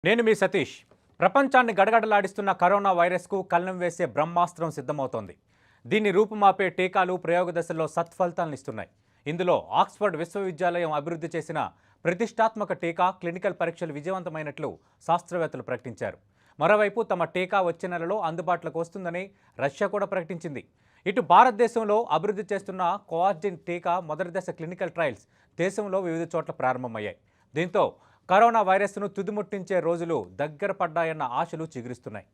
నేను మీ సతీష్. ప్రపంచాన్ని గడగడలాడిస్తున్న కరోనా వైరస్కు కళ్ళెం వేసే బ్రహ్మాస్త్రం సిద్ధమవుతోంది. దీన్ని రూపుమాపే టీకాలు ప్రయోగ దశలో సత్ఫలితాలనిస్తున్నాయి. ఇందులో ఆక్స్ఫర్డ్ విశ్వవిద్యాలయం అభివృద్ధి చేసిన ప్రతిష్టాత్మక టీకా క్లినికల్ పరీక్షలు విజయవంతమైనట్లు శాస్త్రవేత్తలు ప్రకటించారు. మరోవైపు తమ టీకా వచ్చే నెలలో అందుబాటులోకి వస్తుందని రష్యా కూడా ప్రకటించింది. ఇటు భారతదేశంలో అభివృద్ధి చేస్తున్న కోవాక్సిన్ టీకా మొదటి దశ క్లినికల్ ట్రయల్స్ దేశంలో వివిధ చోట్ల ప్రారంభమయ్యాయి. దీంతో కరోనా వైరస్ను తుదిముట్టించే రోజులు దగ్గర పడ్డాయన్న ఆశలు చిగురిస్తున్నాయి.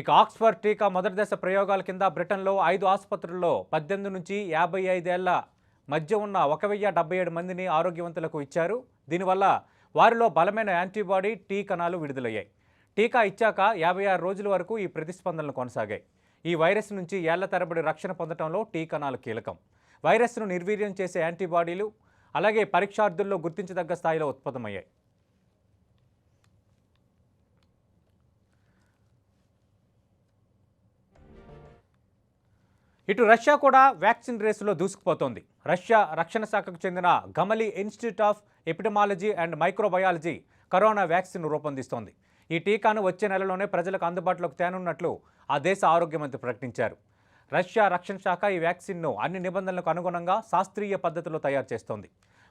ఇక ఆక్స్ఫర్డ్ టీకా మొదటి దశ ప్రయోగాల కింద బ్రిటన్లో 5 ఆసుపత్రుల్లో 18 నుంచి 55 ఏళ్ల మధ్య ఉన్న 1077 మందిని ఆరోగ్యవంతులకు ఇచ్చారు. దీనివల్ల వారిలో బలమైన యాంటీబాడీ టీ కణాలు విడుదలయ్యాయి. టీకా ఇచ్చాక 56 రోజుల వరకు ఈ ప్రతిస్పందనలు కొనసాగాయి. ఈ వైరస్ నుంచి ఏళ్ల తరబడి రక్షణ పొందడంలో టీ కణాలు కీలకం. వైరస్ను నిర్వీర్యం చేసే యాంటీబాడీలు అలాగే పరీక్షార్థుల్లో గుర్తించదగ్గ స్థాయిలో ఉత్పన్నమయ్యాయి. ఇటు రష్యా కూడా వ్యాక్సిన్ రేసులో దూసుకుపోతోంది. రష్యా రక్షణ శాఖకు చెందిన Gamaleya institute of epidemiology and microbiology corona vaccine రూపొందిస్తోంది. ఈ టీకాను వచ్చే నెలలోనే ప్రజలకు అందుబాటులోకి తేనున్నట్లు ఆ దేశ ఆరోగ్య మంత్రి ప్రకటించారు. రష్యా రక్షణ శాఖ ఈ వ్యాక్సిన్ను అన్ని నిబంధనలకు అనుగుణంగా శాస్త్రీయ పద్ధతిలో తయారు చేస్తోంది.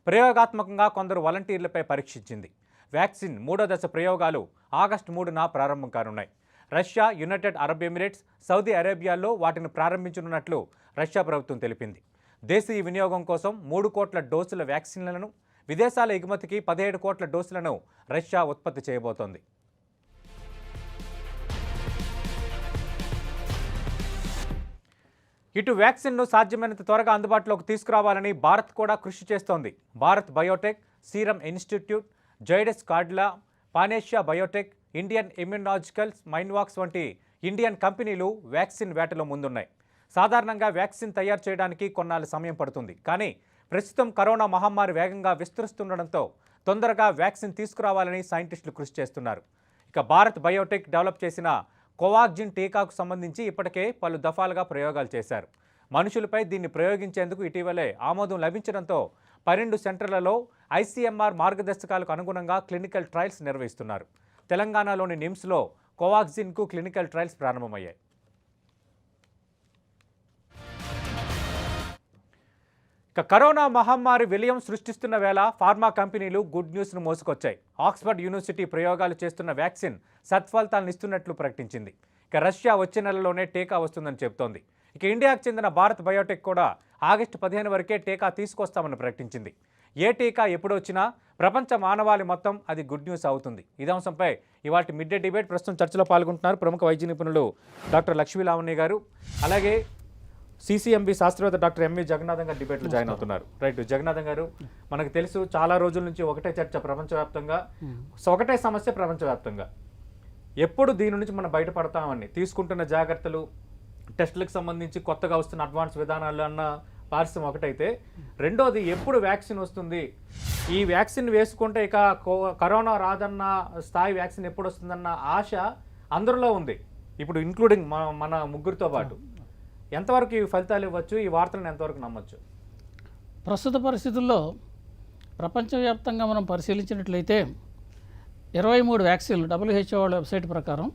ప్రయోగాత్మకంగా కొందరు వాలంటీర్లపై పరీక్షించింది. వ్యాక్సిన్ 3వ దశ ప్రయోగాలు ఆగస్టు 3న ప్రారంభం కానున్నాయి. Russia, United Arab Emirates, Saudi అరేబియాల్లో వాటిని ప్రారంభించనున్నట్లు రష్యా ప్రభుత్వం తెలిపింది. దేశీయ వినియోగం కోసం 3 కోట్ల డోసుల వ్యాక్సిన్లను, విదేశాల ఎగుమతికి 17 కోట్ల డోసులను రష్యా ఉత్పత్తి చేయబోతోంది. ఇటు వ్యాక్సిన్ను సాధ్యమైనంత త్వరగా అందుబాటులోకి తీసుకురావాలని భారత్ కూడా కృషి చేస్తోంది. Bharat Biotech, Serum Institute, Zydus Cadila, Panacea Biotech, Indian Immunologicals, Mynvax వంటి ఇండియన్ కంపెనీలు వ్యాక్సిన్ వేటలో ముందున్నాయి. సాధారణంగా వ్యాక్సిన్ తయారు చేయడానికి కొన్నాళ్ళు సమయం పడుతుంది. కానీ ప్రస్తుతం కరోనా మహమ్మారి వేగంగా విస్తరిస్తుండడంతో తొందరగా వ్యాక్సిన్ తీసుకురావాలని సైంటిస్టులు కృషి చేస్తున్నారు. ఇక భారత్ బయోటెక్ డెవలప్ చేసిన కోవాక్సిన్ టీకాకు సంబంధించి ఇప్పటికే పలు దఫాలుగా ప్రయోగాలు చేశారు. మనుషులపై దీన్ని ప్రయోగించేందుకు ఇటీవలే ఆమోదం లభించడంతో 12 సెంటర్లలో ఐసీఎంఆర్ మార్గదర్శకాలకు అనుగుణంగా క్లినికల్ ట్రయల్స్ నిర్వహిస్తున్నారు. తెలంగాణలోని నిమ్స్లో కోవాక్సిన్కు క్లినికల్ ట్రయల్స్ ప్రారంభమయ్యాయి. ఇక కరోనా మహమ్మారి విలయం సృష్టిస్తున్న వేళ ఫార్మా కంపెనీలు గుడ్ న్యూస్ను మోసుకొచ్చాయి. ఆక్స్ఫర్డ్ యూనివర్సిటీ ప్రయోగాలు చేస్తున్న వ్యాక్సిన్ సత్ఫలితాలను ఇస్తున్నట్లు ప్రకటించింది. ఇక రష్యా వచ్చే నెలలోనే టీకా వస్తుందని చెబుతోంది. ఇక ఇండియాకు చెందిన భారత్ బయోటెక్ కూడా ఆగస్టు 15 వరకే టీకా తీసుకొస్తామని ప్రకటించింది. ఏ టీకా ఎప్పుడొచ్చినా ప్రపంచ మానవాళి మొత్తం అది గుడ్ న్యూస్ అవుతుంది. ఇదే అంశంపై ఇవాళ మిడ్ డే డిబేట్ ప్రస్తుతం చర్చలో పాల్గొంటున్నారు ప్రముఖ వైద్య నిపుణులు డాక్టర్ లక్ష్మీ లావణ్య గారు, అలాగే సిసిఎంబి శాస్త్రవేత్త డాక్టర్ ఎంవి జగన్నాథం గారు డిబేట్లో జాయిన్ అవుతున్నారు. రైట్ జగన్నాథం గారు, మనకు తెలుసు చాలా రోజుల నుంచి ఒకటే చర్చ ప్రపంచవ్యాప్తంగా, ఒకటే సమస్య ప్రపంచవ్యాప్తంగా. ఎప్పుడు దీని నుంచి మనం బయటపడతామని తీసుకుంటున్న జాగ్రత్తలు, టెస్టులకు సంబంధించి కొత్తగా వస్తున్న అడ్వాన్స్ విధానాలు అన్న పార్శ్వం ఒకటైతే, రెండోది ఎప్పుడు వ్యాక్సిన్ వస్తుంది, ఈ వ్యాక్సిన్ వేసుకుంటే ఇక కరోనా రాదన్న స్థాయి వ్యాక్సిన్ ఎప్పుడు వస్తుందన్న ఆశ అందరిలో ఉంది, ఇప్పుడు ఇంక్లూడింగ్ మన ముగ్గురితో పాటు. ఎంతవరకు ఈ ఫలితాలు ఇవ్వచ్చు, ఈ వార్తలను ఎంతవరకు నమ్మచ్చు? ప్రస్తుత పరిస్థితుల్లో ప్రపంచవ్యాప్తంగా మనం పరిశీలించినట్లయితే 23 వ్యాక్సిన్లు WHO వాళ్ళ వెబ్సైట్ ప్రకారం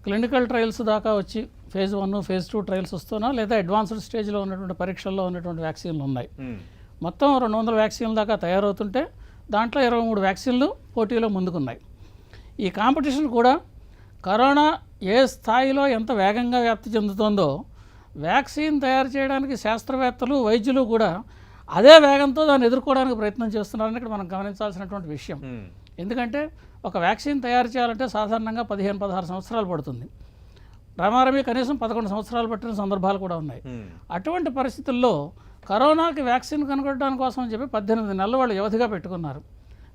క్లినికల్ ట్రయల్స్ దాకా వచ్చి ఫేజ్ 1, ఫేజ్ 2 ట్రయల్స్ వస్తున్నా, లేదా అడ్వాన్స్డ్ స్టేజ్లో ఉన్నటువంటి పరీక్షల్లో ఉన్నటువంటి వ్యాక్సిన్లు ఉన్నాయి. మొత్తం 200 వ్యాక్సిన్ల దాకా తయారవుతుంటే దాంట్లో 23 వ్యాక్సిన్లు పోటీలో ముందుకున్నాయి. ఈ కాంపిటీషన్ కూడా కరోనా ఏ స్థాయిలో ఎంత వేగంగా వ్యాప్తి చెందుతోందో వ్యాక్సిన్ తయారు చేయడానికి శాస్త్రవేత్తలు, వైద్యులు కూడా అదే వేగంతో దాన్ని ఎదుర్కోవడానికి ప్రయత్నం చేస్తున్నారని ఇక్కడ మనం గమనించాల్సినటువంటి విషయం. ఎందుకంటే ఒక వ్యాక్సిన్ తయారు చేయాలంటే సాధారణంగా 15-16 సంవత్సరాలు పడుతుంది. రమారమి కనీసం 11 సంవత్సరాలు పట్టిన సందర్భాలు కూడా ఉన్నాయి. అటువంటి పరిస్థితుల్లో కరోనాకి వ్యాక్సిన్ కనుగొనడానికి కోసం అని చెప్పి 18 నెలలు వాళ్ళు వ్యవధిగా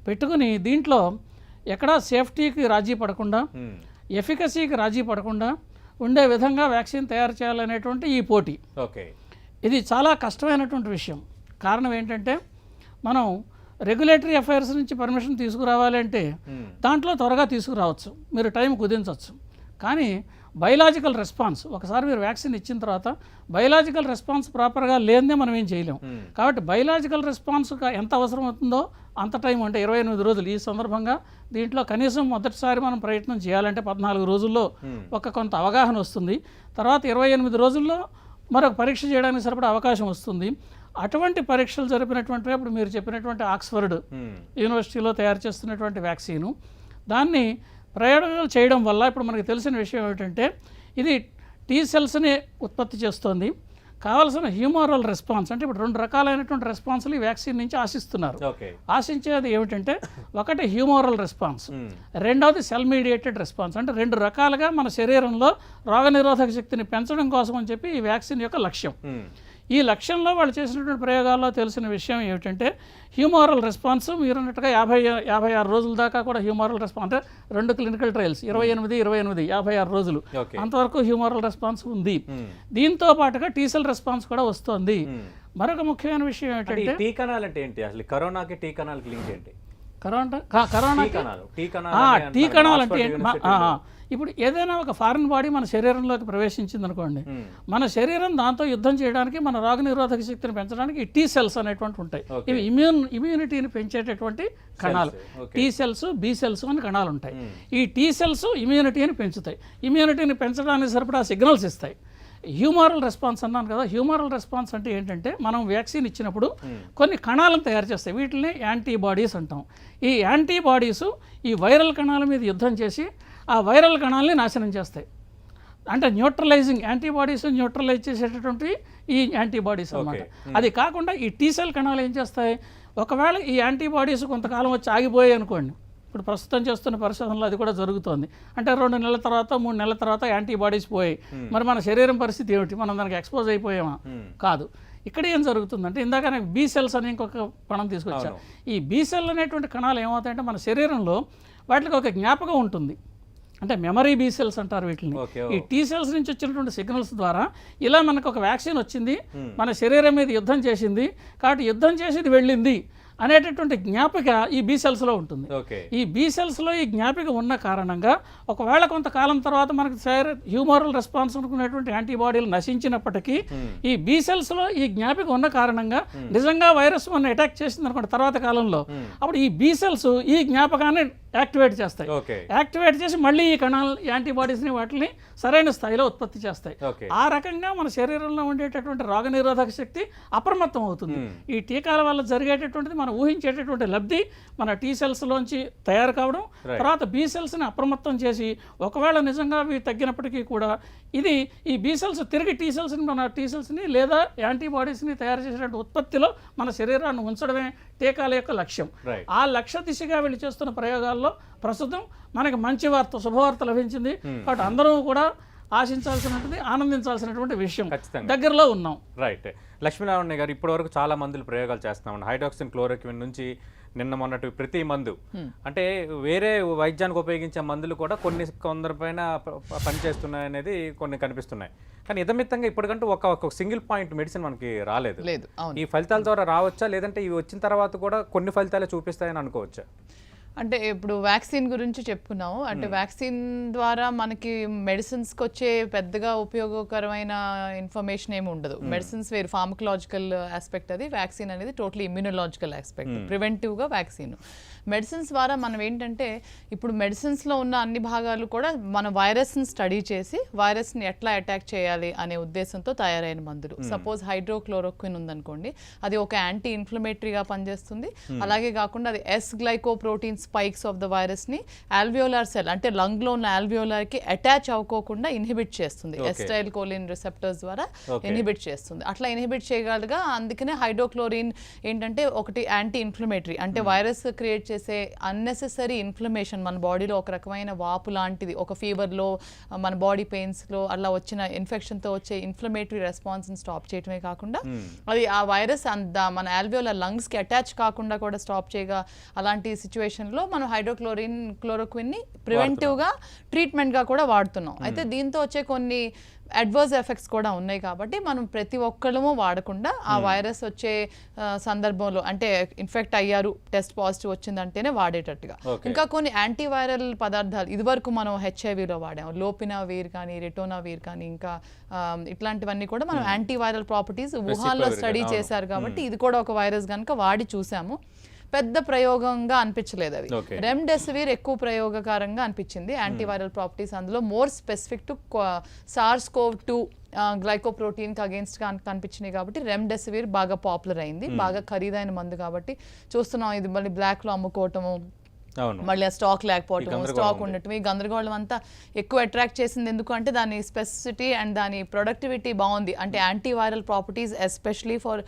పెట్టుకుని దీంట్లో ఎక్కడా సేఫ్టీకి రాజీ పడకుండా, ఎఫికసీకి రాజీ పడకుండా ఉండే విధంగా వ్యాక్సిన్ తయారు చేయాలనేటువంటి ఈ పోటీ. ఇది చాలా కష్టమైనటువంటి విషయం. కారణం ఏంటంటే, మనం రెగ్యులేటరీ అఫైర్స్ నుంచి పర్మిషన్ తీసుకురావాలి అంటే దాంట్లో త్వరగా తీసుకురావచ్చు, మీరు టైం కుదించవచ్చు. కానీ బయలాజికల్ రెస్పాన్స్, ఒకసారి మీరు వ్యాక్సిన్ ఇచ్చిన తర్వాత బయలాజికల్ రెస్పాన్స్ ప్రాపర్గా లేనిదే మనం ఏం చేయలేం. కాబట్టి బయలాజికల్ రెస్పాన్స్ ఎంత అవసరం అవుతుందో అంత టైం, అంటే 28 రోజులు. ఈ సందర్భంగా దీంట్లో కనీసం మొదటిసారి మనం ప్రయత్నం చేయాలంటే 14 రోజుల్లో కొంత అవగాహన వస్తుంది. తర్వాత 28 రోజుల్లో మరొక పరీక్ష చేయడానికి సరిపడా అవకాశం వస్తుంది. అటువంటి పరీక్షలు జరిపినటువంటి ఇప్పుడు మీరు చెప్పినటువంటి ఆక్స్ఫర్డ్ యూనివర్సిటీలో తయారు చేస్తున్నటువంటి వ్యాక్సిను, దాన్ని ప్రయోగాలు చేయడం వల్ల ఇప్పుడు మనకు తెలిసిన విషయం ఏమిటంటే ఇది టీ సెల్స్ని ఉత్పత్తి చేస్తోంది. కావాల్సిన హ్యూమరల్ రెస్పాన్స్, అంటే ఇప్పుడు 2 రకాలైనటువంటి రెస్పాన్స్లు ఈ వ్యాక్సిన్ నుంచి ఆశిస్తున్నారు. ఆశించేది ఏమిటంటే ఒకటి హ్యూమరల్ రెస్పాన్స్, రెండవది సెల్ మీడియేటెడ్ రెస్పాన్స్. అంటే 2 రకాలుగా మన శరీరంలో రోగనిరోధక శక్తిని పెంచడం కోసం అని చెప్పి ఈ వ్యాక్సిన్ యొక్క లక్ష్యం. ఈ లక్ష్యంలో వాళ్ళు చేసినటువంటి ప్రయోగాల్లో తెలిసిన విషయం ఏమిటంటే హ్యూమరల్ రెస్పాన్స్ మీరు అన్నట్టుగా 56 రోజుల దాకా కూడా హ్యూమరల్ రెస్పాన్స్, అంటే 2 క్లినికల్ ట్రయల్స్ 28, 56 రోజులు అంతవరకు హ్యూమరల్ రెస్పాన్స్ ఉంది. దీంతో పాటుగా టీసెల్ రెస్పాన్స్ కూడా వస్తుంది. మరొక ముఖ్యమైన విషయం ఏంటంటే టీ కణాలు అంటే ఏంటి, అసలు కరోనాకి టీ కణాలకి లింక్ ఏంటి? టీ కణాలు అంటే ఇప్పుడు ఏదైనా ఒక ఫారిన్ బాడీ మన శరీరంలోకి ప్రవేశించింది అనుకోండి, మన శరీరం దాంతో యుద్ధం చేయడానికి, మన రోగనిరోధక శక్తిని పెంచడానికి ఈ టీ సెల్స్ అనేటువంటి ఉంటాయి. ఇవి ఇమ్యూనిటీని పెంచేటటువంటి కణాలు. టీ సెల్స్, బి సెల్స్ అని కణాలు ఉంటాయి. ఈ టీ సెల్స్ ఇమ్యూనిటీని పెంచుతాయి. ఇమ్యూనిటీని పెంచడానికి సరిపడా సిగ్నల్స్ ఇస్తాయి. హ్యూమరల్ రెస్పాన్స్ అన్నాను కదా, హ్యూమరల్ రెస్పాన్స్ అంటే ఏంటంటే మనం వ్యాక్సిన్ ఇచ్చినప్పుడు కొన్ని కణాలను తయారు చేస్తాయి. వీటిని యాంటీబాడీస్ అంటాం. ఈ యాంటీబాడీస్ ఈ వైరల్ కణాల మీద యుద్ధం చేసి ఆ వైరల్ కణాలని నాశనం చేస్తాయి. అంటే న్యూట్రలైజింగ్ యాంటీబాడీస్ న్యూట్రలైజ్ చేసేటటువంటి ఈ యాంటీబాడీస్ అన్నమాట. అది కాకుండా ఈ టీసెల్ కణాలు ఏం చేస్తాయి, ఒకవేళ ఈ యాంటీబాడీస్ కొంతకాలం వచ్చి ఆగిపోయాయి అనుకోండి, ఇప్పుడు ప్రస్తుతం చేస్తున్న పరిశోధనలో అది కూడా జరుగుతోంది. అంటే 2 నెలల తర్వాత 3 నెలల తర్వాత యాంటీబాడీస్ పోయాయి, మరి మన శరీరం పరిస్థితి ఏమిటి, మనం దానికి ఎక్స్పోజ్ అయిపోయామా? కాదు. ఇక్కడ ఏం జరుగుతుందంటే ఇందాక నాకు బీ సెల్స్ అని ఇంకొక కణం తీసుకొచ్చాను. ఈ బీ సెల్ అనేటువంటి కణాలు ఏమవుతాయంటే మన శరీరంలో వాటికి ఒక జ్ఞాపకం ఉంటుంది, అంటే మెమరీ బీ సెల్స్ అంటారు వీటిని. ఈ టీ సెల్స్ నుంచి వచ్చినటువంటి సిగ్నల్స్ ద్వారా ఇలా మనకు ఒక వ్యాక్సిన్ వచ్చింది, మన శరీరం మీద యుద్ధం చేసింది, కాబట్టి యుద్ధం చేసేది వెళ్ళింది అనేటటువంటి జ్ఞాపిక ఈ బీ సెల్స్లో ఉంటుంది. ఈ బీ సెల్స్లో ఈ జ్ఞాపిక ఉన్న కారణంగా ఒకవేళ కొంతకాలం తర్వాత మనకు హ్యూమరల్ రెస్పాన్స్ అనుకునేటువంటి యాంటీబాడీలు నశించినప్పటికీ ఈ బీ సెల్స్లో ఈ జ్ఞాపిక ఉన్న కారణంగా నిజంగా వైరస్ మన అటాక్ చేసింది అనుకోండి తర్వాత కాలంలో, అప్పుడు ఈ బీ సెల్స్ ఈ జ్ఞాపకాన్ని యాక్టివేట్ చేస్తాయి. యాక్టివేట్ చేసి మళ్ళీ ఈ కణాలు యాంటీబాడీస్ని వాటిని సరైన స్థాయిలో ఉత్పత్తి చేస్తాయి. ఆ రకంగా మన శరీరంలో ఉండేటటువంటి రోగనిరోధక శక్తి అప్రమత్తం అవుతుంది. ఈ టీకాల వల్ల జరిగేటటువంటిది మనం ఊహించేటటువంటి లబ్ధి మన టీ సెల్స్లోంచి తయారు కావడం, తర్వాత బీ సెల్స్ని అప్రమత్తం చేసి ఒకవేళ నిజంగా అవి తగ్గినప్పటికీ కూడా ఇది ఈ బీ సెల్స్ తిరిగి టీ సెల్స్ని మన టీ సెల్స్ని లేదా యాంటీబాడీస్ని తయారు చేసేటువంటి ఉత్పత్తిలో మన శరీరాన్ని ఉంచడమే టీకాల యొక్క లక్ష్యం. ఆ లక్ష్య దిశగా వెళ్ళి చేస్తున్న ప్రయోగాల్లో ప్రస్తుతం మనకి మంచి వార్త, శుభవార్త లభించింది. కాబట్టి అందరూ కూడా ఆశించాల్సినటువంటి, ఆనందించాల్సినటువంటి విషయం. దగ్గరలో ఉన్నాం. రైట్. లక్ష్మీనారాయణ గారు, ఇప్పటివరకు చాలా మందులు ప్రయోగాలు చేస్తున్నాం. హైడ్రాక్సిన్ క్లోరోక్విన్ నుంచి నిన్న మొన్నటి ప్రతి మందు, అంటే వేరే వైద్యానికి ఉపయోగించే మందులు కూడా కొందరి పైన పనిచేస్తున్నాయి అనేది కొన్ని కనిపిస్తున్నాయి. కానీ ఇదమిత్తంగా ఇప్పటికంటూ ఒక సింగిల్ పాయింట్ మెడిసిన్ మనకి రాలేదు. ఈ ఫలితాల ద్వారా రావచ్చా, లేదంటే ఇవి వచ్చిన తర్వాత కూడా కొన్ని ఫలితాలే చూపిస్తాయని అనుకోవచ్చా? అంటే ఇప్పుడు వ్యాక్సిన్ గురించి చెప్పుకున్నాము. అంటే వ్యాక్సిన్ ద్వారా మనకి మెడిసిన్స్కి వచ్చే పెద్దగా ఉపయోగకరమైన ఇన్ఫర్మేషన్ ఏమి ఉండదు. మెడిసిన్స్ వేరు, ఫార్మకలాజికల్ ఆస్పెక్ట్ అది. వ్యాక్సిన్ అనేది టోటలీ ఇమ్యూనలాజికల్ ఆస్పెక్ట్, ప్రివెంటివ్గా వ్యాక్సిన్. మెడిసిన్స్ ద్వారా మనం ఏంటంటే ఇప్పుడు మెడిసిన్స్లో ఉన్న అన్ని భాగాలు కూడా మన వైరస్ని స్టడీ చేసి వైరస్ని ఎట్లా అటాక్ చేయాలి అనే ఉద్దేశంతో తయారైన మందులు. సపోజ్ హైడ్రోక్లోరోక్విన్ ఉందనుకోండి, అది ఒక యాంటీ ఇన్ఫ్లమేటరీగా పనిచేస్తుంది. అలాగే కాకుండా అది S glycoprotein spikes of the వైరస్ని ఆల్వియోలార్ సెల్, అంటే లంగ్లో ఉన్న ఆల్వియోలార్కి అటాచ్ అవ్వకోకుండా ఇన్హిబిట్ చేస్తుంది. ఎస్టైల్ కోలిన్ రిసెప్టర్స్ ద్వారా ఇన్హిబిట్ చేస్తుంది. అట్లా ఇన్హిబిట్ చేయగలగా అందుకనే హైడ్రోక్లోరిన్ ఏంటంటే ఒకటి యాంటీ ఇన్ఫ్లమేటరీ, అంటే వైరస్ క్రియేట్ చేసే అన్నెసెసరీ ఇన్ఫ్లమేషన్ మన బాడీలో ఒక రకమైన వాపు లాంటిది, ఒక ఫీవర్లో, మన బాడీ పెయిన్స్లో అలా వచ్చిన ఇన్ఫెక్షన్తో వచ్చే ఇన్ఫ్లమేటరీ రెస్పాన్స్ని స్టాప్ చేయడమే కాకుండా అది ఆ వైరస్ మన ఆల్వియోలార్ లంగ్స్కి అటాచ్ కాకుండా కూడా స్టాప్ చేయగా అలాంటి సిచ్యువేషన్లో సిచ్యువేషన్లో మనం క్లోరోక్విన్ని ప్రివెంటివ్గా ట్రీట్మెంట్గా కూడా వాడుతున్నాం. అయితే దీంతో వచ్చే కొన్ని అడ్వర్స్ ఎఫెక్ట్స్ కూడా ఉన్నాయి కాబట్టి మనం ప్రతి ఒక్కళ్ళము వాడకుండా ఆ వైరస్ వచ్చే సందర్భంలో అంటే ఇన్ఫెక్ట్ అయ్యారు టెస్ట్ పాజిటివ్ వచ్చిందంటేనే వాడేటట్టుగా. ఇంకా కొన్ని యాంటీవైరల్ పదార్థాలు ఇదివరకు మనం హెచ్ఐవిలో వాడాము, లోపినావీర్ కానీ రిటోనావీర్ కానీ ఇంకా ఇట్లాంటివన్నీ కూడా మనం యాంటీవైరల్ ప్రాపర్టీస్ వుహాన్లో స్టడీ చేశారు కాబట్టి ఇది కూడా ఒక వైరస్ కనుక వాడి చూసాము. పెద్ద ప్రయోగంగా అనిపించలేదు అవి. రెమ్డెసివిర్ ఎక్కువ ప్రయోగకారంగా అనిపించింది. యాంటీవైరల్ ప్రాపర్టీస్ అందులో మోర్ స్పెసిఫిక్ టు SARS-CoV-2 గ్లైకోప్రోటీన్కి అగేన్స్ట్గా కనిపించినాయి కాబట్టి రెమ్డెసివిర్ బాగా పాపులర్ అయింది. బాగా ఖరీదైన మందు కాబట్టి చూస్తున్నాం ఇది మళ్ళీ బ్లాక్లో అమ్ముకోవటము, మళ్ళీ ఆ స్టాక్ లేకపోవటం, స్టాక్ ఉండటం, ఈ గందరగోళం అంతా ఎక్కువ అట్రాక్ట్ చేసింది. ఎందుకు అంటే దాని స్పెసిసిటీ అండ్ దాని ప్రొడక్టివిటీ బాగుంది, అంటే antiviral properties especially for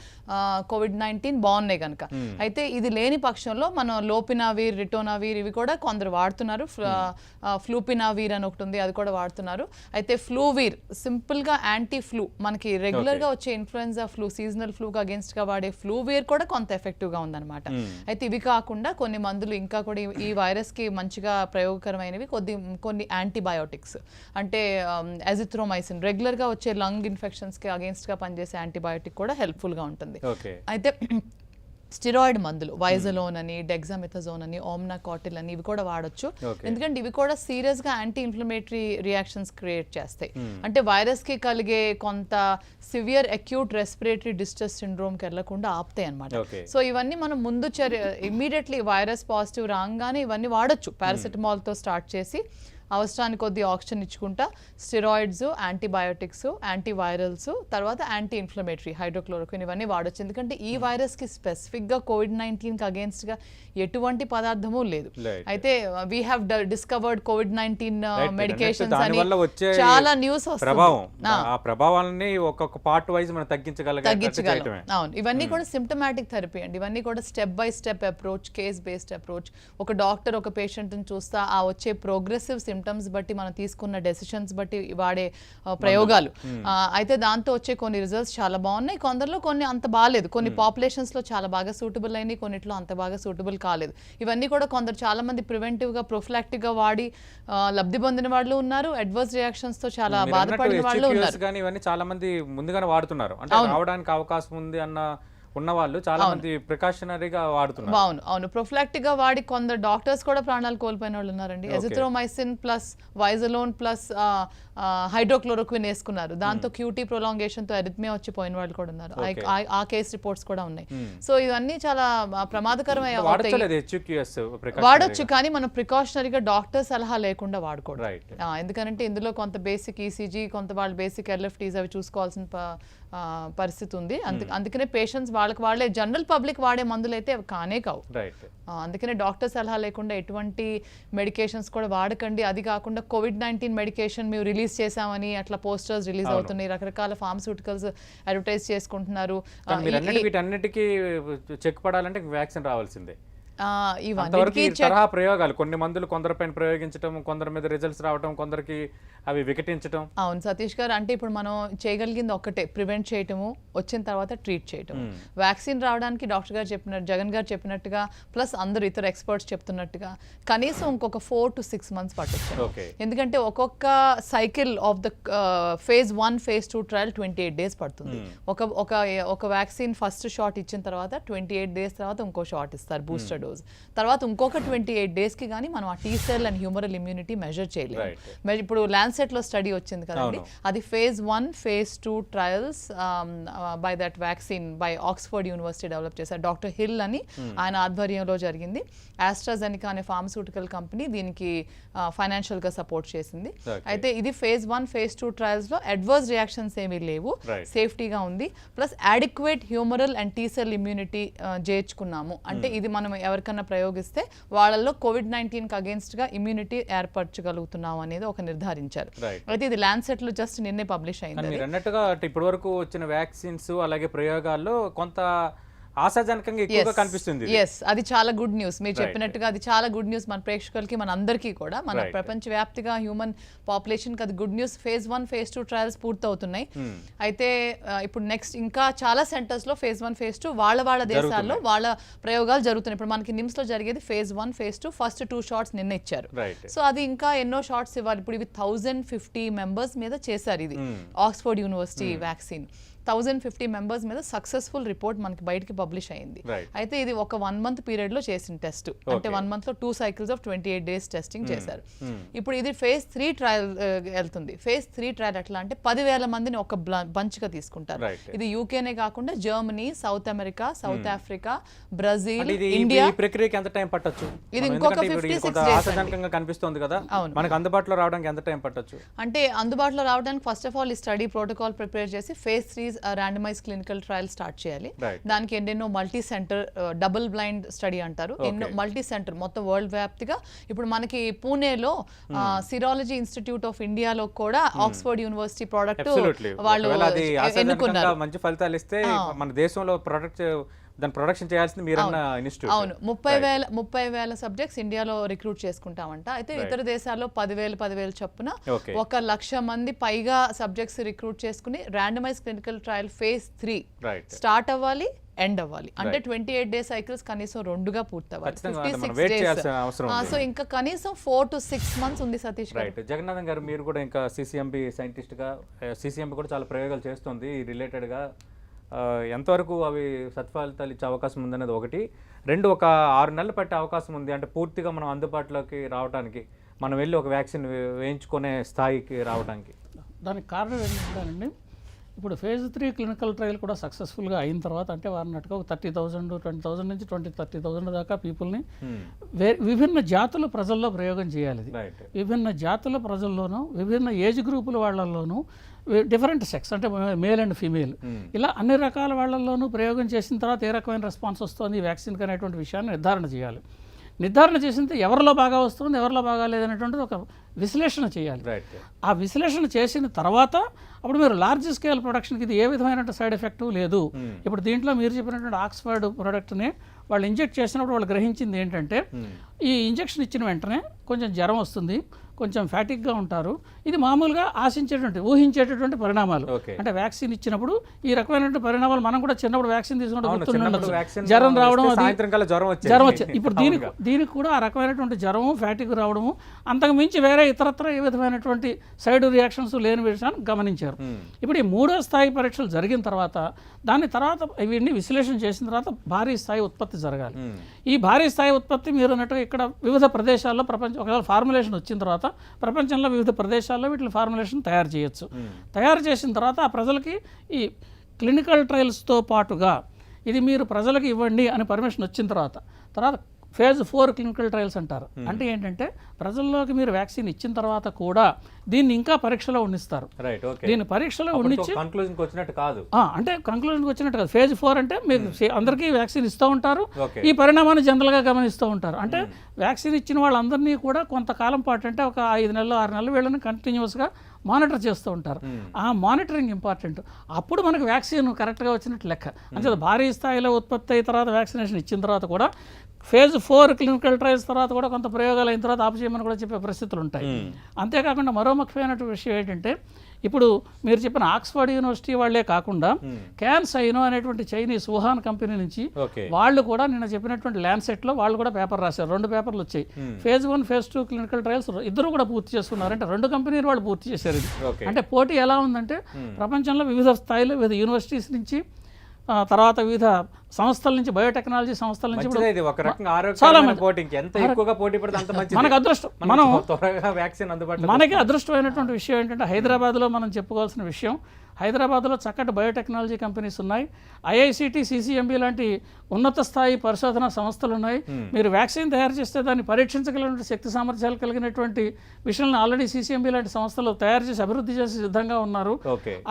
COVID-19 బాగున్నాయి కనుక. అయితే ఇది లేని పక్షంలో మనం లోపినావీర్ రిటోనావీర్ ఇవి కూడా కొందరు వాడుతున్నారు. ఫ్లూపినావీర్ అని ఒకటి ఉంది, అది కూడా వాడుతున్నారు. అయితే ఫ్లూవీర్ సింపుల్గా యాంటీ ఫ్లూ, మనకి రెగ్యులర్గా వచ్చే ఇన్ఫ్లుయెన్జా ఫ్లూ, సీజనల్ ఫ్లూకి అగేన్స్ట్గా వాడే ఫ్లూవీర్ కూడా కొంత ఎఫెక్టివ్గా ఉందన్నమాట. అయితే ఇవి కాకుండా కొన్ని మందులు ఇంకా కూడా ఈ వైరస్కి మంచిగా ప్రయోగకరమైనవి కొన్ని యాంటీబయోటిక్స్, అంటే అజిథ్రోమైసిన్ రెగ్యులర్గా వచ్చే లంగ్ ఇన్ఫెక్షన్స్కి అగేన్స్ట్గా పనిచేసే యాంటీబయోటిక్ కూడా హెల్ప్ఫుల్గా ఉంటుంది. అయితే స్టిరాయిడ్ మందులు వైజలోన్ అని, డెగ్జామెథాజోన్ అని, ఓమ్నాకాటిల్ అని ఇవి కూడా వాడొచ్చు. ఎందుకంటే ఇవి కూడా సీరియస్గా యాంటీ ఇన్ఫ్లమేటరీ రియాక్షన్స్ క్రియేట్ చేస్తాయి. అంటే వైరస్కి కలిగే కొంత సివియర్ అక్యూట్ రెస్పిరేటరీ డిస్ట్రెస్ సిండ్రోమ్కి వెళ్లకుండా ఆపుతాయి అనమాట. సో ఇవన్నీ మనం ముందు ఇమ్మీడియట్లీ వైరస్ పాజిటివ్ రాగానే ఇవన్నీ వాడొచ్చు. పారాసెటమాల్తో స్టార్ట్ చేసి అవసరానికి కొద్ది ఆక్సిజన్ ఇచ్చుకుంటా స్టెరాయిడ్స్, యాంటీబయోటిక్స్, యాంటీవైరల్స్, తర్వాత యాంటీ ఇన్ఫ్లమేటరీ హైడ్రోక్లోరోక్విన్ ఇవన్నీ వాడొచ్చు. ఎందుకంటే ఈ వైరస్కి స్పెసిఫిక్గా COVID-19కి అగేన్స్ట్గా ఎటువంటి పదార్థము లేదు. అయితే we have discovered COVID-19 medications అని చాలా న్యూస్ వస్తుంది. ఆ ప్రభావాలని ఒక్కొక్క పార్ట్ వైజ్ మనం తగ్గించగలం. అవును, ఇవన్నీ కూడా సిమ్టమాటిక్ థెరపీ అండి. ఇవన్నీ కూడా step by step approach, case based approach. ఒక డాక్టర్ ఒక పేషెంట్ని చూస్తా ఆ వచ్చే ప్రోగ్రెసివ్ సిమ్టమ్స్ బట్టి మనం తీసుకున్న డెసిషన్స్ బట్టి వాడే ప్రయోగాలు. అయితే దాంతో వచ్చే కొన్ని రిజల్ట్స్ చాలా బాగున్నాయి, కొందరిలో కొన్ని అంత బాగాలేదు. కొన్ని పాపులేషన్స్ లో చాలా బాగా సూటబుల్ అయినాయి, కొన్నిట్లో అంత బాగా సూటబుల్ కాలేదు. ఇవన్నీ కూడా కొందరు చాలా మంది ప్రివెంటివ్ గా ప్రొఫిలాక్టిక్ గా వాడి లబ్ధి పొందిన వాళ్ళు ఉన్నారు, అడ్వర్స్ రియాక్షన్స్ తో చాలా బాధపడిన వాళ్ళు ఉన్నారు. ఇవన్నీ చాలా మంది ముందుగానే వాడుతున్నారు, అంటే రావడానికి అవకాశం ఉంది అన్న ఉన్న వాళ్ళు చాలా మంది ప్రికాషనరీగా వాడుతున్నారు. అవును, ప్రొఫిలాక్టిక్ గా వాడి కొందరు డాక్టర్స్ కూడా ప్రాణాలు కోల్పోయిన వాళ్ళు ఉన్నారండి. ఎజిథ్రోమైసిన్ ప్లస్ వైజలోన్ ప్లస్ హైడ్రోక్లోరోక్విన్ వేసుకున్నారు, దాంతో క్యూటీ ప్రొలాంగేషన్ తో ఎరిథ్మియా వచ్చి పోయిన వాళ్ళు కూడా ఉన్నారు. ఆ కేస్ రిపోర్ట్స్ కూడా ఉన్నాయి. సో ఇవన్నీ చాలా ప్రమాదకరమైన వాడొచ్చు, కానీ మనం ప్రికాషనరీగా డాక్టర్ సలహా లేకుండా వాడుకోవడం. ఎందుకంటే ఇందులో కొంత బేసిక్ ఈసీజీ, కొంత వాళ్ళు బేసిక్ ఎల్ఎఫ్టీస్ అవి చూసుకోవాల్సిన పరిస్థితి ఉంది. అందుకనే పేషెంట్స్ వాళ్ళకి వాళ్ళే జనరల్ పబ్లిక్ వాడే మందులు అయితే అవి కానే కావు. అందుకనే డాక్టర్ సలహా లేకుండా ఎటువంటి మెడికేషన్స్ కూడా వాడకండి. అది కాకుండా COVID-19 మెడికేషన్ మేము రిలీజ్ చేసామని అట్లా పోస్టర్స్ రిలీజ్ అవుతున్నాయి, రకరకాల ఫార్మస్యూటికల్స్ అడ్వర్టైజ్ చేసుకుంటున్నారు. వీటన్నిటికీ చెక్ పడాలంటే వ్యాక్సిన్ రావాల్సిందే. ఇవన్నీ ప్రయోగాలు కొన్ని మందులు కొందరిపైన ప్రయోగించడం, కొందరి మీద రిజల్ట్స్ రావడం, కొందరికి అవి వికటించడం. అవును సతీష్ గారు, అంటే ఇప్పుడు మనం చేయగలిగింది ఒక్కటే, ప్రివెంట్ చేయటము, వచ్చిన తర్వాత ట్రీట్ చేయటం. వ్యాక్సిన్ రావడానికి డాక్టర్ గారు చెప్పినట్టు, జగన్ గారు చెప్పినట్టుగా, ప్లస్ అందరు ఇతర ఎక్స్పర్ట్స్ చెప్తున్నట్టుగా కనీసం ఇంకొక 4 to 6 months పట్టొచ్చు. ఎందుకంటే ఒక్కొక్క cycle of the phase 1 phase 2 trial 28 days పడుతుంది. ఒక వ్యాక్సిన్ ఫస్ట్ షాట్ ఇచ్చిన తర్వాత 28 days తర్వాత ఇంకో షాట్ ఇస్తారు, బూస్టర్ డోస్. తర్వాత ఇంకొక 28 days కి కానీ మనం ఆ T cell and humoral immunity measure చేయలేము. ఇప్పుడు ల్యాన్సెట్ లో స్టడీ వచ్చింది కదండి, అది phase 1 phase 2 trials by that vaccine by Oxford university develop చేశారు, డాక్టర్ హిల్ అని ఆయన ఆధ్వర్యంలో జరిగింది. ఆస్ట్రాజెనికా అనే ఫార్మస్యూటికల్ కంపెనీ దీనికి ఫైనాన్షియల్ గా సపోర్ట్ చేసింది. అయితే ఇది phase 1 phase 2 ట్రయల్స్ లో అడ్వర్స్ రియాక్షన్స్ ఏమీ లేవు, సేఫ్టీగా ఉంది. Plus adequate humoral and T cell immunity చేర్చుకున్నాము. అంటే ఇది మనం ఎవరికన్నా ప్రయోగిస్తే వాళ్ళల్లో COVID-19 అగేన్స్ట్ గా ఇమ్యూనిటీ ఏర్పరచగలుగుతున్నాం అనేది ఒక నిర్ధారించారు. అయితే ఇది ల్యాన్సెట్ లో జస్ట్ నిన్నే పబ్లిష్ అయింది. మీరు అన్నట్టుగా ఇప్పటి వరకు వచ్చిన వ్యాక్సిన్స్ అలాగే ప్రయోగాల్లో కొంత ఆశాజనకంగా ఎక్కువగా కనిపిస్తుంది ఇది. ఎస్, అది చాలా గుడ్ న్యూస్. మీరు చెప్పినట్టుగా అది చాలా గుడ్ న్యూస్ మన ప్రేక్షకులకి, మన అందరికీ కూడా, మన ప్రపంచవ్యాప్తిగా హ్యూమన్ పాపులేషన్ కి అది good news. phase 1 phase 2 trials పూర్తవుతున్నాయి. అయితే ఇప్పుడు నెక్స్ట్ ఇంకా చాలా సెంటర్స్ లో phase 1 phase 2 వాళ్ళ దేశాల్లో వాళ్ళ ప్రయోగాలు జరుగుతున్నాయి. ఇప్పుడు మనకి నిమ్స్ లో జరిగేది phase 1 phase 2 ఫస్ట్ 2 షాట్స్ నిన్న ఇచ్చారు. సో అది ఇంకా ఎన్నో షాట్స్ ఇవ్వాలి. ఇప్పుడు ఇవి 1050 మెంబర్స్ మీద చేశారు ఇది ఆక్స్ఫర్డ్ యూనివర్సిటీ వ్యాక్సిన్. 1050 మెంబర్స్ మీద సక్సెస్ఫుల్ రిపోర్ట్ మనకి బయటకి పబ్లిష్ అయింది. అయితే ఇది ఒక 1 month పీరియడ్ లో చేసిన టెస్ట్. అంటే 1 month లో 2 cycles of 28 days టెస్టింగ్ చేశారు. ఇప్పుడు ఇది phase 3 ట్రయల్ వెళ్తుంది. phase 3 ట్రయల్ ఎట్లా అంటే 10,000 మందిని ఒక బంచ్ గా తీసుకుంటారు. ఇది యూకేనే కాకుండా Germany, south America, south Africa, Brazil, India. ఈ ప్రక్రియకి ఎంత టైం పట్టొచ్చు? ఇది ఇంకొక 56 days ఆశాజనకంగా కనిపిస్తుంది కదా, మనకు అందుబాటులో రావడానికి ఎంత టైం పట్టొచ్చు? అంటే అందుబాటులో రావడానికి ఫస్ట్ ఆఫ్ ఆల్ ఈ స్టడీ ప్రోటోకాల్ ప్రిపేర్ చేసి phase 3 randomise clinical trial start చేయాలి. దానికి ఎన్నెన్నో multi centre double blind study అంటారు, ఎన్నో మల్టీ సెంటర్ మొత్తం వరల్డ్ వ్యాప్తిగా. ఇప్పుడు మనకి పూణేలో సిరాలజీ ఇన్స్టిట్యూట్ ఆఫ్ ఇండియాలో కూడా ఆక్స్ఫర్డ్ యూనివర్సిటీ ప్రోడక్ట్ వాళ్ళు ఎన్నుకున్నారు. మంచి ఫలితాలు ఇస్తే మన దేశంలో దాని ప్రొడక్షన్ చేయాల్సింది మీరన్న ఇన్స్టిట్యూట్. అవును, 30,000 సబ్జెక్ట్స్ ఇండియాలో రిక్రూట్ చేసుకుంటామంట. అయితే ఇతర దేశాల్లో 10,000 చొప్పున 1,00,000 మంది పైగా సబ్జెక్ట్స్ రిక్రూట్ చేసుకుని randomise clinical trial phase 3 start అవ్వాలి, ఎండ్ అవ్వాలి. అంటే 28 days సైకిల్స్ కనీసం 2గా పూర్తవ్వాలి. 56 days. సో ఇంకా కనీసం 4 to 6 months ఉంది సతీష్ గారు. జగన్నాథన్ గారు, మీరు కూడా ఇంకా సిసిఎంబి సైంటిస్ట్ గా, సిసిఎంబి కూడా చాలా ప్రయోగాలు చేస్తుంది రిలేటెడ్ గా. ఎంతవరకు అవి సత్ఫలితాలు ఇచ్చే అవకాశం ఉందనేది ఒకటి. 2, ఒక 6 నెలలు పట్టే అవకాశం ఉంది అంటే పూర్తిగా మనం అందుబాటులోకి రావడానికి, మనం వెళ్ళి ఒక వ్యాక్సిన్ వేయించుకునే స్థాయికి రావడానికి? దానికి కారణం ఏంటంటే ఇప్పుడు phase 3 క్లినికల్ ట్రయల్ కూడా సక్సెస్ఫుల్గా అయిన తర్వాత, అంటే వారినట్టుగా ఒక 30,000, 20,000 నుంచి 30,000 దాకా పీపుల్ని విభిన్న జాతుల ప్రజల్లో ప్రయోగం చేయాలి. విభిన్న జాతుల ప్రజల్లోనూ, విభిన్న ఏజ్ గ్రూపుల వాళ్ళల్లోనూ, డిఫరెంట్ సెక్స్ అంటే మేల్ అండ్ ఫీమేల్, ఇలా అన్ని రకాల వాళ్ళల్లోనూ ప్రయోగం చేసిన తర్వాత ఏ రకమైన రెస్పాన్స్ వస్తుంది ఈ వ్యాక్సిన్కి అనేటువంటి విషయాన్ని నిర్ధారణ చేయాలి. నిర్ధారణ చేసింది ఎవరిలో బాగా వస్తుంది, ఎవరిలో బాగా లేదనేటువంటిది ఒక విశ్లేషణ చేయాలి. ఆ విశ్లేషణ చేసిన తర్వాత అప్పుడు మీరు లార్జ్ స్కేల్ ప్రొడక్షన్కి ఇది ఏ విధమైన సైడ్ ఎఫెక్ట్ లేదు. ఇప్పుడు దీంట్లో మీరు చెప్పినటువంటి ఆక్స్ఫర్డ్ ప్రోడక్ట్ని వాళ్ళు ఇంజెక్ట్ చేసినప్పుడు వాళ్ళు గ్రహించింది ఏంటంటే, ఈ ఇంజెక్షన్ ఇచ్చిన వెంటనే కొంచెం జ్వరం వస్తుంది, కొంచెం ఫ్యాటిక్గా ఉంటారు. ఇది మామూలుగా ఊహించేటటువంటి పరిణామాలు. అంటే వ్యాక్సిన్ ఇచ్చినప్పుడు ఈ రకమైనటువంటి పరిణామాలు మనం కూడా చిన్నప్పుడు వ్యాక్సిన్ తీసుకున్నప్పుడు జ్వరం రావడం, జ్వరం వచ్చింది. ఇప్పుడు దీనికి కూడా ఆ రకమైనటువంటి జ్వరము, ఫ్యాటిక్ రావడము, అంతకు మించి వేరే ఇతరత్ర ఏ విధమైనటువంటి సైడ్ రియాక్షన్స్ లేని విషయాన్ని గమనించారు. ఇప్పుడు ఈ 3వ స్థాయి పరీక్షలు జరిగిన తర్వాత, దాని తర్వాత వీటిని విశ్లేషణ చేసిన తర్వాత భారీ స్థాయి ఉత్పత్తి జరగాలి. ఈ భారీ స్థాయి ఉత్పత్తి మీరు అన్నట్టుగా ఇక్కడ వివిధ ప్రదేశాల్లో ఒకవేళ ఫార్ములేషన్ వచ్చిన తర్వాత ప్రపంచంలో వివిధ ప్రదేశాల్లో వీటిని ఫార్ములేషన్ తయారు చేయొచ్చు. తయారు చేసిన తర్వాత ఆ ప్రజలకి ఈ క్లినికల్ ట్రయల్స్తో పాటుగా ఇది మీరు ప్రజలకు ఇవ్వండి అని పర్మిషన్ వచ్చిన తర్వాత phase 4 క్లినికల్ ట్రయల్స్ అంటారు. అంటే ఏంటంటే ప్రజల్లోకి మీరు వ్యాక్సిన్ ఇచ్చిన తర్వాత కూడా దీన్ని ఇంకా పరీక్షలో ఉండిస్తారు. దీన్ని పరీక్షలో ఉండించి కంక్లూజన్కి వచ్చినట్టు కాదు, అంటే కంక్లూజన్కి వచ్చినట్టు కాదు. phase 4 అంటే మీకు అందరికీ వ్యాక్సిన్ ఇస్తూ ఉంటారు, ఈ పరిణామాన్ని జనరల్గా గమనిస్తూ ఉంటారు. అంటే వ్యాక్సిన్ ఇచ్చిన వాళ్ళందరినీ కూడా కొంతకాలం పాటు, అంటే ఒక 5 నెలలు 6 నెలలు వీళ్ళని కంటిన్యూస్గా మానిటర్ చేస్తూ ఉంటారు. ఆ మానిటరింగ్ ఇంపార్టెంట్. అప్పుడు మనకు వ్యాక్సిన్ కరెక్ట్గా వచ్చినట్టు లెక్క. అంటే భారీ స్థాయిలో ఉత్పత్తి అయిన తర్వాత వ్యాక్సినేషన్ ఇచ్చిన తర్వాత కూడా phase 4 క్లినికల్ ట్రయల్స్ తర్వాత కూడా కొంత ప్రయోగాలు అయిన తర్వాత ఆపచేయమని కూడా చెప్పే పరిస్థితులు ఉంటాయి. అంతేకాకుండా మరో ముఖ్యమైనటువంటి విషయం ఏంటంటే, ఇప్పుడు మీరు చెప్పిన ఆక్స్ఫర్డ్ యూనివర్సిటీ వాళ్లే కాకుండా క్యాన్సైనో అనేటువంటి చైనీస్ వుహాన్ కంపెనీ నుంచి వాళ్ళు కూడా నిన్న చెప్పినటువంటి ల్యాన్సెట్లో వాళ్ళు కూడా పేపర్ రాశారు. 2 పేపర్లు వచ్చాయి. phase 1 phase 2 క్లినికల్ ట్రయల్స్ ఇద్దరు కూడా పూర్తి చేసుకున్నారు. అంటే 2 కంపెనీలు వాళ్ళు పూర్తి చేశారు. అంటే పోటీ ఎలా ఉందంటే, ప్రపంచంలో వివిధ స్థాయిలో వివిధ యూనివర్సిటీస్ నుంచి, తర్వాత వివిధ సంస్థల నుంచి, బయోటెక్నాలజీ సంస్థల నుంచి మనకు అదృష్టం. మనకి అదృష్టమైనటువంటి విషయం ఏంటంటే, హైదరాబాద్లో మనం చెప్పుకోవాల్సిన విషయం, హైదరాబాద్లో చక్కటి బయోటెక్నాలజీ కంపెనీస్ ఉన్నాయి. ఐఐసిటి, సిసిఎంబి లాంటి ఉన్నత స్థాయి పరిశోధన సంస్థలు ఉన్నాయి. మీరు వ్యాక్సిన్ తయారు చేస్తే దాన్ని పరీక్షించగలిగిన శక్తి సామర్థ్యాలు కలిగినటువంటి విషయాలను ఆల్రెడీ సిసిఎంబి లాంటి సంస్థలు తయారు చేసి అభివృద్ధి చేసి సిద్ధంగా ఉన్నారు.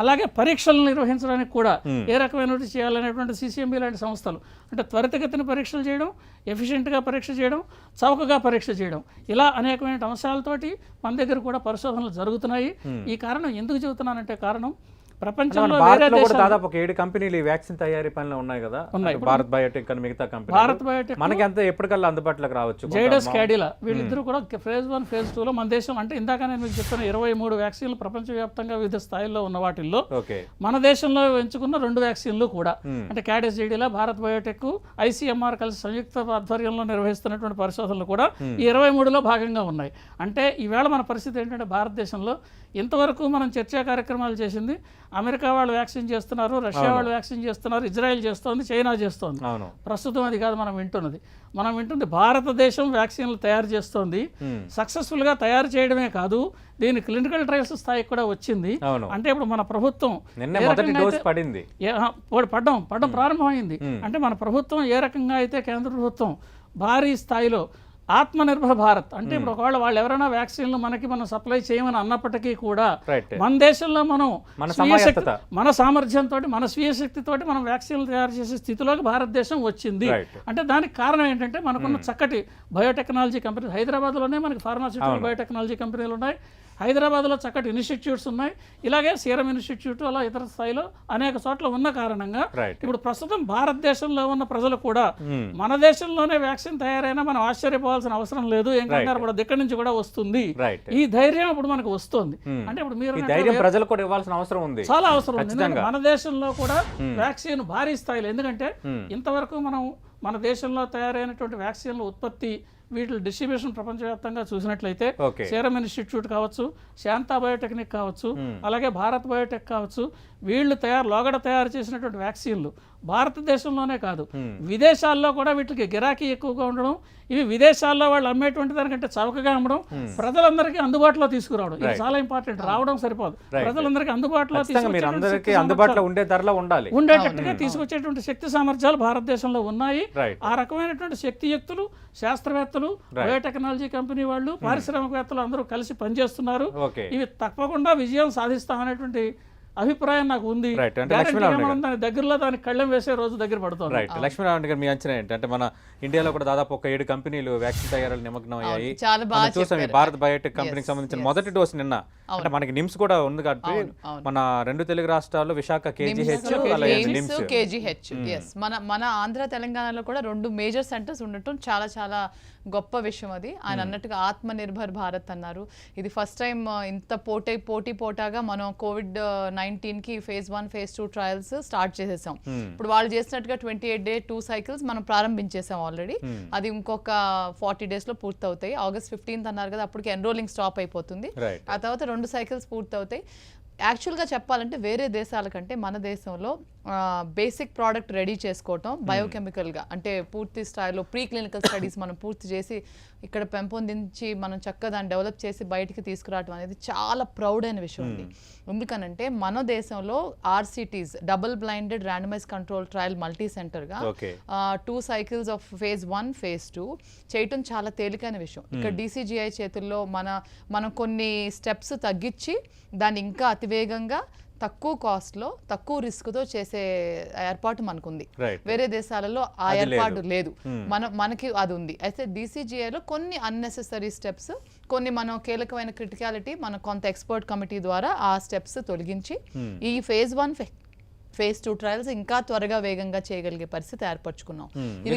అలాగే పరీక్షలు నిర్వహించడానికి కూడా ఏ రకమైనటువంటి చేయాలనేటువంటి సిసిఎంబి లాంటి సంస్థలు, అంటే త్వరితగతిన పరీక్షలు చేయడం, ఎఫిషియెంట్గా పరీక్ష చేయడం, చౌకగా పరీక్ష చేయడం, ఇలా అనేకమైన అంశాలతోటి మన దగ్గర కూడా పరిశోధనలు జరుగుతున్నాయి. ఈ కారణం ఎందుకు చెబుతున్నానంటే, కారణం ప్రపంచంలో వేరే భారత్లో కూడా దేశాలు దాదాపు ఒక 7 కంపెనీలు ఈ వ్యాక్సిన్ తయారీ పనిలో ఉన్నాయి కదా, ఉన్నాయి. అటు భారత్ బయోటెక్ అని మిగతా కంపెనీ భారత్ బయోటెక్ మనకి అంత ఎప్పటికల్లా అందుబాటులోకి రావచ్చు. జైడస్ క్యాడిలా వీళ్ళిద్దరూ కూడా ఫేజ్ 1 ఫేజ్ 2లో మన దేశం అంటే ఇందాక నేను మీకు చెప్పిన 23 వ్యాక్సిన్లు ప్రపంచవ్యాప్తంగా వివిధ స్థాయిల్లో ఉన్న వాటిల్లో ఓకే మన దేశంలో ఎంచుకున్న 2 వ్యాక్సిన్లు కూడా అంటే క్యాడిస్ జైడిలా భారత్ బయోటెక్ ఐసీఎంఆర్ కలిసి సంయుక్త ఆధ్వర్యంలో నిర్వహిస్తున్నటువంటి పరిశోధనలు కూడా ఈ 23లో భాగంగా ఉన్నాయి. అంటే ఈవేళ మన పరిస్థితి ఏంటంటే భారతదేశంలో ఇంతవరకు మనం చర్చా కార్యక్రమాలు చేసింది అమెరికా వాళ్ళు వ్యాక్సిన్ చేస్తున్నారు, రష్యా వాళ్ళు వ్యాక్సిన్ చేస్తున్నారు, ఇజ్రాయెల్ చేస్తోంది, చైనా చేస్తోంది. అవును ప్రస్తుతం అది కాదు మనం వింటుంది భారతదేశం వ్యాక్సిన్లు తయారు చేస్తోంది. సక్సెస్ఫుల్గా తయారు చేయడమే కాదు దీని క్లినికల్ ట్రయల్స్ స్థాయికి కూడా వచ్చింది. అవును అంటే ఇప్పుడు మన ప్రభుత్వం నిన్న మొదటి డోస్ పడింది, పడడం ప్రారంభమైంది. అంటే మన ప్రభుత్వం ఏ రకంగా అయితే కేంద్ర ప్రభుత్వం భారీ స్థాయిలో ఆత్మనిర్భర్ భారత్ అంటే ఇప్పుడు ఒకవేళ వాళ్ళు ఎవరైనా వ్యాక్సిన్లు మనం సప్లై చేయమని అన్నప్పటికీ కూడా రైట్ మన దేశంలో మనం మన స్వీయ శక్తి సమాయత్తత. మన సామర్థ్యంతో మన స్వీయ శక్తితోటి మనం వ్యాక్సిన్లు తయారు చేసే స్థితిలోకి భారతదేశం వచ్చింది. Right. అంటే దానికి కారణం ఏంటంటే మనకున్న చక్కటి బయోటెక్నాలజీ కంపెనీ హైదరాబాద్లోనే మనకి ఫార్మాస్యూటికల్ బయోటెక్నాలజీ కంపెనీలు ఉన్నాయి, హైదరాబాద్లో చక్కటి ఇన్స్టిట్యూట్స్ ఉన్నాయి, ఇలాగే సీరం ఇన్స్టిట్యూట్ అలా ఇతర స్థాయిలో అనేక చోట్ల ఉన్న కారణంగా Right. ఇప్పుడు ప్రస్తుతం భారతదేశంలో ఉన్న ప్రజలు కూడా మన దేశంలోనే వ్యాక్సిన్ తయారైనా మనం ఆశ్చర్యపోవాల్సిన అవసరం లేదు, ఏం కంగారు పడదు, ఇక్కడి నుంచి కూడా వస్తుంది. రైట్ ఈ ధైర్యం ఇప్పుడు మనకు వస్తుంది. అంటే ఇప్పుడు మీరు ఈ అన్నట్టు ధైర్యం ప్రజలు కూడా ఇవ్వాల్సిన అవసరం ఉంది. చాలా అవసరం ఉంది. ఎందుకంటే మన దేశంలో కూడా వ్యాక్సిన్ భారీ స్థాయిలో ఎందుకంటే ఇంతవరకు మనం మన దేశంలో తయారైనటువంటి వ్యాక్సిన్ల ఉత్పత్తి వీటి డిస్ట్రిబ్యూషన్ ప్రపంచవ్యాప్తంగా చూసినట్లయితే ఓకే సీరం ఇన్స్టిట్యూట్ కావచ్చు, శాంతా బయోటెక్నిక్ కావచ్చు, అలాగే భారత్ బయోటెక్ కావచ్చు, వీళ్ళు లోగడ తయారు చేసినటువంటి వ్యాక్సిన్లు భారతదేశంలోనే కాదు విదేశాల్లో కూడా వీటికి గిరాకీ ఎక్కువగా ఉండడం, ఇవి విదేశాల్లో వాళ్ళు అమ్మేటువంటి దానికంటే చౌకగా అమ్మడం, ప్రజలందరికీ అందుబాటులో తీసుకురావడం ఇది చాలా ఇంపార్టెంట్. రావడం సరిపోదు, ప్రజలందరికీ అందుబాటులో మీరు అందరికీ అందుబాటులో ఉండే ధరలో ఉండాలి, ఉండేటట్టుగా తీసుకొచ్చేటువంటి శక్తి సామర్థ్యాలు భారతదేశంలో ఉన్నాయి. రైట్ ఆ రకమైనటువంటి శక్తియుక్తులు శాస్త్రవేత్తలు, బయోటెక్నాలజీ కంపెనీ వాళ్ళు, పారిశ్రామికవేత్తలు అందరూ కలిసి పనిచేస్తున్నారు. ఓకే ఇవి తప్పకుండా విజయం సాధిస్తామనేటువంటి అభిప్రాయం నాకు ఉంది. రైట్ అంటే గ్యారెంటీగా మనం దాని దగ్గరలో దానికి కళ్ళెం వేసే రోజు దగ్గర పడుతుంది. రైట్ లక్ష్మీనారాయణ గారు మీ అంచనా ఏంటి? అంటే మన ఇండియాలో కూడా దాదాపు ఒక 7 కంపెనీలు వ్యాక్సిన్ తయారీలో నిమగ్నం అయ్యాయి. చాలా బాగా మనం చూసాం ఈ భారత్ బయోటెక్ కంపెనీకి సంబంధించిన మొదటి డోస్ నిన్న. అంటే మనకి నిమ్స్ కూడా ఉంది కాబట్టి మన 2 తెలుగు రాష్ట్రాల్లో విశాఖ కేజీహెచ్ అలాగే నిమ్స్ కేజీహెచ్ మన ఆంధ్ర తెలంగాణలో కూడా 2 మేజర్ సెంటర్స్ ఉండటం చాలా చాలా గొప్ప విషయం. అది ఆయన అన్నట్టుగా ఆత్మనిర్భర్ భారత్ అన్నారు. ఇది ఫస్ట్ టైం ఇంత పోటాగా మనం COVID-19కి ఫేజ్ 1 ఫేజ్ 2 ట్రయల్స్ స్టార్ట్ చేసేసాం. ఇప్పుడు వాళ్ళు చేసినట్టుగా 28 డే 2 సైకిల్స్ మనం ప్రారంభించేసాం ఆల్రెడీ. అది ఇంకొక 40 days లో పూర్తవుతాయి. August 15th అన్నారు కదా, అప్పటికి ఎన్రోలింగ్ స్టాప్ అయిపోతుంది. ఆ తర్వాత 2 సైకిల్స్ పూర్తవుతాయి. యాక్చువల్గా చెప్పాలంటే వేరే దేశాల కంటే మన దేశంలో బేసిక్ ప్రోడక్ట్ రెడీ చేసుకోవటం బయోకెమికల్గా అంటే పూర్తి స్థాయిలో ప్రీ క్లినికల్ స్టడీస్ మనం పూర్తి చేసి ఇక్కడ పెంపొందించి మనం చక్కగా దాన్ని డెవలప్ చేసి బయటికి తీసుకురావడం అనేది చాలా ప్రౌడ్ అయిన విషయం ఉంది. ఎందుకనంటే మన దేశంలో RCTs double blinded randomised control trial multi సెంటర్గా 2 సైకిల్స్ ఆఫ్ ఫేజ్ 1 ఫేజ్ 2 చేయటం చాలా తేలికైన విషయం. ఇక్కడ DCGI చేతుల్లో మనం కొన్ని స్టెప్స్ తగ్గించి దాన్ని ఇంకా అతివేగంగా తక్కువ కాస్ట్లో తక్కువ రిస్క్తో చేసే ఏర్పాటు మనకుంది. వేరే దేశాలలో ఆ ఏర్పాటు లేదు, మనకి అది ఉంది. అయితే DCGIలో కొన్ని అన్నెసెసరీ స్టెప్స్, కొన్ని మనం కీలకమైన క్రిటికాలిటీ మనం కొంత ఎక్స్పర్ట్ కమిటీ ద్వారా ఆ స్టెప్స్ తొలగించి ఈ ఫేజ్ 1 ఫేజ్ 2 ట్రయల్స్ ఇంకా త్వరగా వేగంగా చేయగలిగే పరిస్థితి ఏర్పరచుకున్నాం. ఇది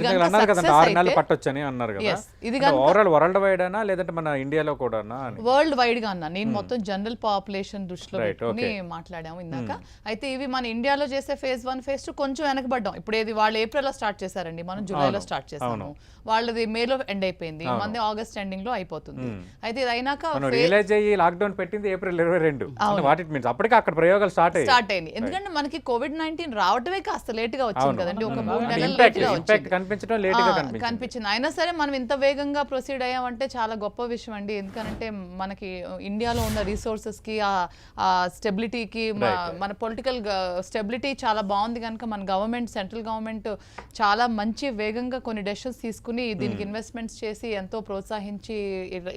వరల్డ్ వైడ్ అయినా లేదంటే మన ఇండియాలో కూడా వరల్డ్ వైడ్ గా అన్నా, నేను మొత్తం జనరల్ పాపులేషన్ దృష్టిలో పెట్టుకుని మాట్లాడాము ఇందాక. అయితే ఇవి మన ఇండియాలో చేసే ఫేజ్ 1 ఫేజ్ 2 కొంచెం వెనకబడ్డాం. ఇప్పుడు ఇది వాళ్ళు ఏప్రిల్లో స్టార్ట్ చేశారండి, మనం జూలైలో స్టార్ట్ చేసాము. వాళ్ళది మేలో ఎండ్ అయిపోయింది, మంది ఆగస్ట్ ఎండింగ్ లో అయిపోతుంది. అయితే ఇది అయినాక లాక్డౌన్ పెట్టింది ఏప్రిల్ 22. అప్పటికి అక్కడ ప్రయోగాలు స్టార్ట్ అయ్యింది. ఎందుకంటే మనకి COVID-19 రావటమే కాస్త లేట్ గా వచ్చింది కదండి, ఒక 3 నెలలు లేట్ గా కనిపించింది. అయినా సరే మనం ఇంత వేగంగా ప్రొసీడ్ అయ్యామంటే చాలా గొప్ప విషయం అండి. ఎందుకంటే మనకి ఇండియాలో ఉన్న రిసోర్సెస్ కి ఆ స్టెబిలిటీకి మన పొలిటికల్ స్టెబిలిటీ చాలా బాగుంది కనుక మన గవర్నమెంట్ సెంట్రల్ గవర్నమెంట్ చాలా మంచి వేగంగా కొన్ని డెసిషన్స్ తీసుకుని దీనికి ఇన్వెస్ట్మెంట్స్ చేసి ఎంతో ప్రోత్సహించి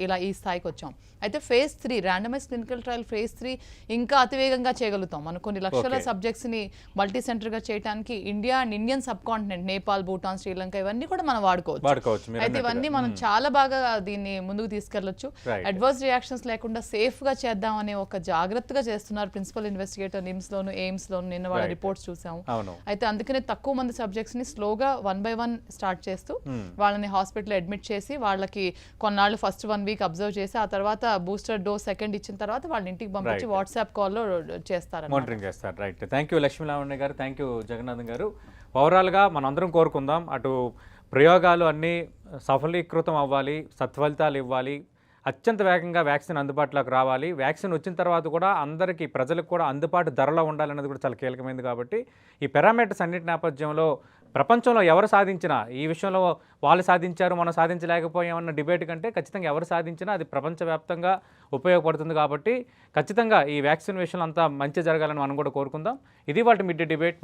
ఇలా ఈ స్థాయికి వచ్చాం. అయితే phase 3 randomise clinical trial phase 3 ఇంకా అతివేగంగా చేయగలుగుతాం. మనం కొన్ని లక్షల సబ్జెక్ట్స్ ని మల్టీ సెంటర్గా చేయడానికి India and Indian sub continent Nepal, Bhutan, Sri Lanka ఇవన్నీ కూడా మనం వాడుకోవచ్చు. మీరు అయితే ఇవన్నీ మనం చాలా బాగా దీన్ని ముందుకు తీసుకెళ్లొచ్చు. అడ్వర్స్ రియాక్షన్స్ లేకుండా సేఫ్ గా చేద్దాం అనే ఒక జాగ్రత్తగా చేస్తున్నారు ప్రిన్సిపల్ ఇన్వెస్టిగేటర్ నిమ్స్ లోను, ఎయిమ్స్ లోను. నిన్న వాళ్ళ రిపోర్ట్స్ చూసాము. అయితే అందుకనే తక్కువ మంది సబ్జెక్ట్స్ ని స్లోగా 1 by 1 స్టార్ట్ చేస్తూ వాళ్ళని హాస్పిటల్ అడ్మిట్ చేసి వాళ్ళకి కొన్నాళ్ళు ఫస్ట్ 1 week అబ్జర్వ్ చేసి ఆ తర్వాత బూస్టర్ డోస్ సెకండ్ ఇచ్చిన తర్వాత వాళ్ళ ఇంటికి పంపించి వాట్సాప్ కాల్లో చేస్తారు, మానిటరింగ్ చేస్తారు. Right, thank you Lakshmi Lavanya గారు, థ్యాంక్ యూ జగన్నాథన్ గారు. ఓవరాల్గా మనందరం కోరుకుందాం, అటు ప్రయోగాలు అన్నీ సఫలీకృతం అవ్వాలి, సత్ఫలితాలు ఇవ్వాలి, అత్యంత వేగంగా వ్యాక్సిన్ అందుబాటులోకి రావాలి. వ్యాక్సిన్ వచ్చిన తర్వాత కూడా అందరికీ ప్రజలకు కూడా అందుబాటు ధరలో ఉండాలన్నది కూడా చాలా కీలకమైనది. కాబట్టి ఈ పారామీటర్స్ అన్నిటి నేపథ్యంలో ప్రపంచంలో ఎవరు సాధించినా, ఈ విషయంలో వాళ్ళు సాధించారు మనం సాధించలేకపోయామన్న డిబేట్ కంటే ఖచ్చితంగా ఎవరు సాధించినా అది ప్రపంచవ్యాప్తంగా ఉపయోగపడుతుంది. కాబట్టి ఖచ్చితంగా ఈ వ్యాక్సిన్ విషయంలో అంతా మంచి జరగాలని మనం కూడా కోరుకుందాం. ఇది వాటి మిడ్ డే డిబేట్.